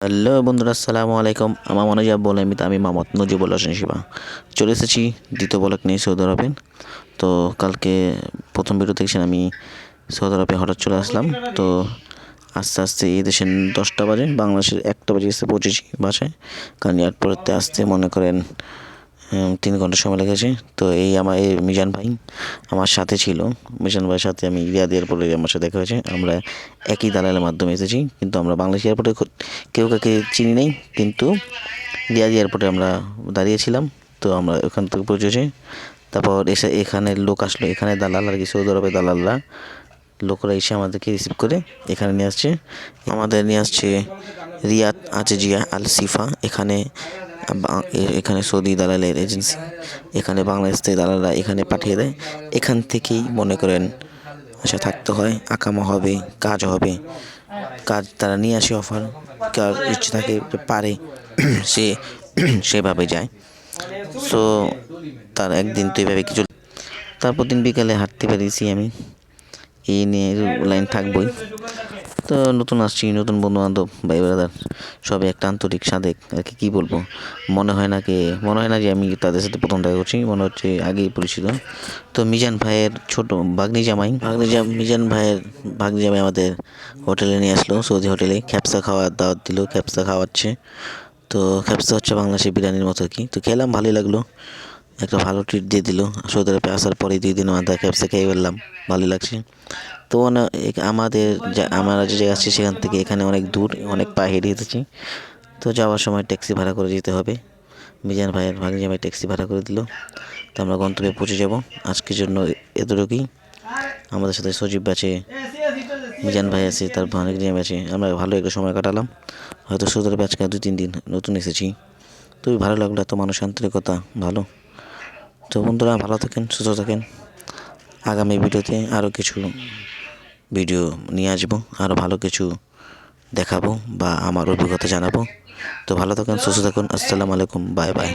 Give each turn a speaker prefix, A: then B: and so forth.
A: Hello বন্ধুরা, আসসালামু আলাইকুম। আমার মনে যা বলে আমি মোহাম্মদ নজিবুল হোসেন শিবা চলে এসেছি দ্বিতীয় ব্লগ নিয়ে সৌদি আরবে। তো কালকে প্রথম ভিডিও দেখছেন, আমি সৌদি আরবে হঠাৎ চলে আসলাম। তো আস্তে আস্তে এই দেশে 10টা বাজে, বাংলাদেশের 1টা বাজে এসে পৌঁছেছি বাসায়। কারণ এয়ারপোর্টে আসতে মনে করেন 3 ঘন্টা সময় লেগেছে। তো এই মিজান ভাই আমার সাথে ছিল। মিজান ভাইয়ের সাথে আমি রিয়াদ এয়ারপোর্টে আমার সাথে দেখা হয়েছে। আমরা একই দালালের মাধ্যমে এসেছি, কিন্তু আমরা বাংলাদেশ এয়ারপোর্টে কেউ কাকে চিনি নেই, কিন্তু রিয়াদ এয়ারপোর্টে আমরা দাঁড়িয়েছিলাম। তো আমরা ওখান থেকে পৌঁছেছি। তারপর এসে এখানে লোক আসলো, এখানে দালাল আর কি, সৌদি আরবের দালালরা লোকরা এসে আমাদেরকে রিসিভ করে এখানে নিয়ে আসছে রিয়াদ আজিজিয়া আল সিফা। এখানে সৌদি দালালের এজেন্সি, এখানে বাংলাদেশ থেকে দালালরা এখানে পাঠিয়ে দেয়। এখান থেকেই মনে করেন থাকতে হয়, আকামা হবে, কাজ হবে। কাজ তারা নিয়ে আসে, অফার কার ইচ্ছে থাকে পারে সে সেভাবে যায়। সো তার একদিন তো এইভাবে কিছু, তারপর দিন বিকালে হাঁটতে পেরেছি আমি। এই নিয়ে লাইন থাকবই। তো নতুন আসছি, নতুন বন্ধুবান্ধব, ভাই ব্রাদার সবই একটা আন্তরিক সাদেক আর কি। কী বলবো, মনে হয় না যে আমি তাদের সাথে প্রথম দেখা করছি, মনে হচ্ছে আগেই পরিচিত। তো মিজান ভাইয়ের ছোট মিজান ভাইয়ের ভাগ্নি জামাই আমাদের হোটেলে নিয়ে আসলো, সৌদি হোটেলে খ্যাপসা খাওয়ার দাওয়াত দিল, খ্যাপসা খাওয়াচ্ছে। তো খ্যাপসা হচ্ছে বাংলাদেশের বিরিয়ানির মতো আর কি। তো খেলাম, ভালোই লাগলো, একটা ভালো ট্রিট দিয়ে দিল। সৌদি আরবে আসার পরে 2 দিনের মাথায় খ্যাপসা খেয়ে ফেললাম, ভালোই লাগছে। তো আমরা যে জায়গায় আসছি সেখান থেকে এখানে অনেক দূর, অনেক পায়ে হেঁটে এসেছি। তো যাওয়ার সময় ট্যাক্সি ভাড়া করে যেতে হবে। মিজান ভাইয়ের ভাগ্নি জামাই ট্যাক্সি ভাড়া করে দিল। তো আমরা গন্তব্যে পৌঁছে যাব। আজকের জন্য এতটুকুই। আমাদের সাথে সজীব আছে, মিজান ভাই আছে, তার ভাগ্নি জামাই আছে। আমরা ভালো একটা সময় কাটালাম। হয়তো সৌদি আরবে আজকে 2-3 দিন নতুন এসেছি। তো ভালো লাগলো, এত মানুষ আন্তরিকতা ভালো। তো বন্ধুরা, ভালো থাকেন, সুস্থ থাকেন। আগামী ভিডিওতে আরও কিছু ভিডিও নিয়ে আসবো, আরও ভালো কিছু দেখাবো বা আমার অভিজ্ঞতা জানাবো। তো ভালো থাকুন, সুস্থ থাকুন। আসসালামু আলাইকুম, বাই বাই।